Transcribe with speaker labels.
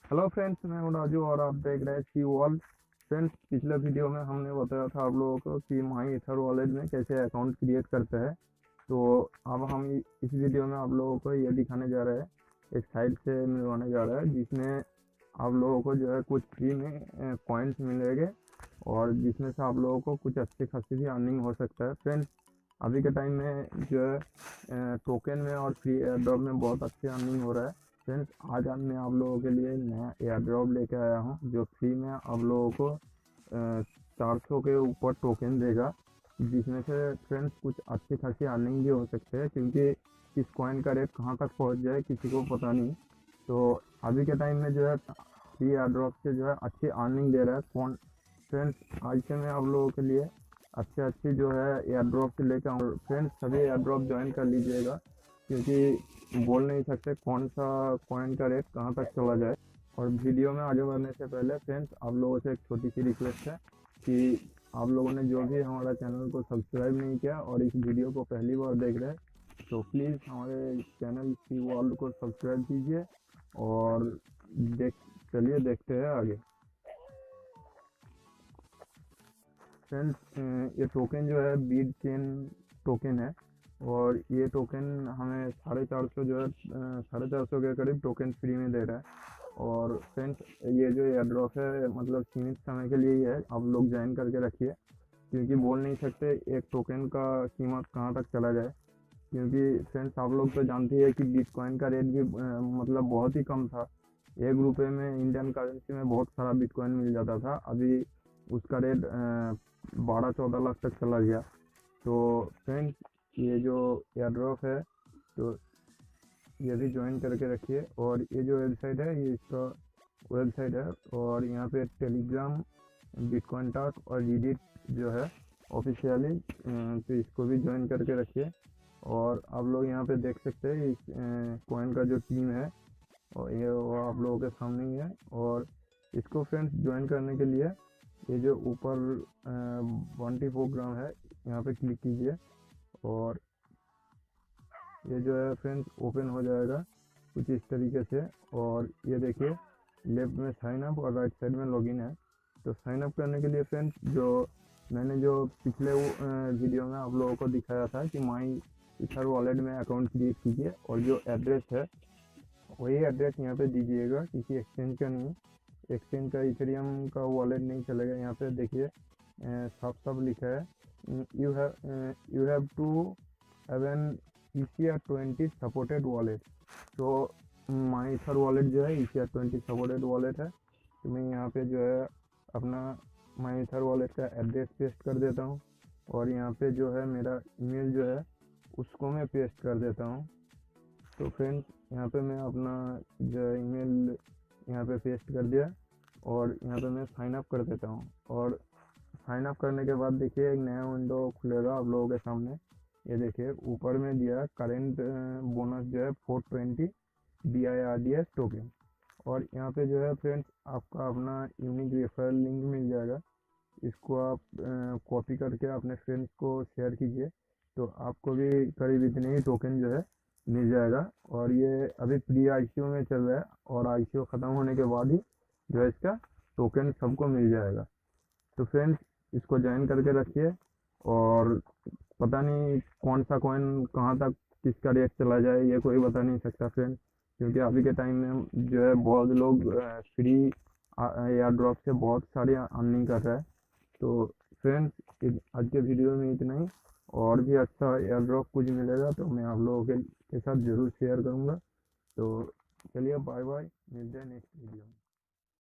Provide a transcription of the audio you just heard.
Speaker 1: Hello friends, मैं हूं राजू और आप देख रहे हैं सी वॉल। फ्रेंड्स, पिछले वीडियो में हमने बताया था आप लोगों को कि माई ईथर वॉलेट में कैसे अकाउंट क्रिएट करते हैं। तो अब हम इस वीडियो में आप लोगों को ये दिखाने जा रहे हैं, एक साइट से मिलवाने जा रहे हैं जिसमें आप लोगों को जो है कुछ फ्री में कॉइन्स मिलेंगे और जिसमें से आप लोगों को कुछ अच्छी खासी भी अर्निंग हो सकता है। फ्रेंड्स, अभी के टाइम में जो है टोकन में और फ्री एयर ड्रॉप में बहुत अच्छी अर्निंग हो रहा है। फ्रेंड्स, आज मैं आप लोगों के लिए नया एयर ड्रॉप लेके आया हूँ जो फ्री में आप लोगों को 400 के ऊपर टोकन देगा, जिसमें से फ्रेंड्स कुछ अच्छी खासी अर्निंग भी हो सकते हैं, क्योंकि इस कॉइन का रेट कहाँ तक पहुँच जाए किसी को पता नहीं। तो अभी के टाइम में जो है फ्री एयर ड्रॉप से जो है अच्छी अर्निंग दे रहा है कौन। फ्रेंड्स, आज से मैं आप लोगों के लिए अच्छे अच्छी जो है एयर ड्रॉप से लेकर आऊँ। फ्रेंड्स, सभी एयर ड्रॉप ज्वाइन कर लीजिएगा, क्योंकि बोल नहीं सकते कौन सा कॉइन का रेट कहाँ तक चला जाए। और वीडियो में आगे बढ़ने से पहले फ्रेंड्स, आप लोगों से एक छोटी सी रिक्वेस्ट है कि आप लोगों ने जो भी हमारा चैनल को सब्सक्राइब नहीं किया और इस वीडियो को पहली बार देख रहे हैं, तो प्लीज़ हमारे चैनल की वर्ल्ड को सब्सक्राइब कीजिए और देख चलिए देखते हैं आगे। फ्रेंड्स, ये टोकन जो है बीट चेन टोकन है और ये टोकन हमें 450 जो है 450 के करीब टोकन फ्री में दे रहा है। और फ्रेंड्स, ये जो एयर ड्रॉप है मतलब सीमित समय के लिए ही है, आप लोग ज्वाइन करके रखिए, क्योंकि बोल नहीं सकते एक टोकन का कीमत कहाँ तक चला जाए। क्योंकि फ्रेंड्स, आप लोग तो जानते ही है कि बिटकॉइन का रेट भी मतलब बहुत ही कम था। 1 रुपये में इंडियन करेंसी में बहुत सारा बिटकॉइन मिल जाता था। अभी उसका रेट 12-14 लाख तक चला गया। तो फ्रेंड्स, ये जो एयर ड्रॉप है तो ये भी ज्वाइन करके रखिए। और ये जो वेबसाइट है ये इसका वेबसाइट है, और यहाँ पे टेलीग्राम, बिटकॉइन टॉक और रीडिट जो है ऑफिशियली, तो इसको भी ज्वाइन करके रखिए। और आप लोग यहाँ पे देख सकते हैं इस कॉइन का जो टीम है और ये वो आप लोगों के सामने ही है। और इसको फ्रेंड्स ज्वाइन करने के लिए ये जो ऊपर 24 ग्राम है यहाँ पे क्लिक कीजिए और ये जो है फ्रेंड्स ओपन हो जाएगा कुछ इस तरीके से। और ये देखिए लेफ्ट में साइन अप और राइट साइड में लॉगिन है। तो साइन अप करने के लिए फ्रेंड्स मैंने जो पिछले वीडियो में आप लोगों को दिखाया था कि माई ईथर वॉलेट में अकाउंट क्रिएट कीजिए, और जो एड्रेस है वही एड्रेस यहाँ पे दीजिएगा, किसी एक्सचेंज का नहीं। एक्सचेंज का इथेरियम का वॉलेट नहीं चलेगा। यहाँ पे देखिए साफ साफ लिखा है you have to have an ECR20 supported wallet. तो माई ईथर वॉलेट जो है ECR20 सपोर्टेड वॉलेट है। तो मैं यहाँ पे जो है अपना माई ईथर वॉलेट का एड्रेस पेस्ट कर देता हूँ, और यहाँ पे जो है मेरा ईमेल जो है उसको मैं पेस्ट कर देता हूँ। तो फ्रेंड्स, यहाँ पे मैं अपना जो ईमेल यहाँ पे पेस्ट कर दिया और यहाँ पे मैं साइन अप कर देता हूँ। और साइन अप करने के बाद देखिए एक नया विंडो खुलेगा आप लोगों के सामने। ये देखिए ऊपर में दिया करेंट बोनस जो है 420 BIRDS टोकन। और यहाँ पे जो है फ्रेंड्स आपका अपना यूनिक रेफरल लिंक मिल जाएगा। इसको आप कॉपी करके अपने फ्रेंड्स को शेयर कीजिए, तो आपको भी करीब इतने ही टोकन जो है मिल जाएगा। और ये अभी प्री ICO में चल रहा है, और ICO ख़त्म होने के बाद ही जो है इसका टोकन सबको मिल जाएगा। तो फ्रेंड्स, इसको ज्वाइन करके रखिए। और पता नहीं कौन सा कॉइन कहाँ तक किसका रेट चला जाए ये कोई बता नहीं सकता फ्रेंड्स, क्योंकि अभी के टाइम में जो है बहुत लोग फ्री एयर ड्रॉप से बहुत सारी अर्निंग कर रहे हैं। तो फ्रेंड्स, आज के वीडियो में इतना ही। और भी अच्छा एयर ड्रॉप कुछ मिलेगा तो मैं आप लोगों के साथ ज़रूर शेयर करूँगा। तो चलिए बाय बाय, मिलते हैं नेक्स्ट वीडियो में।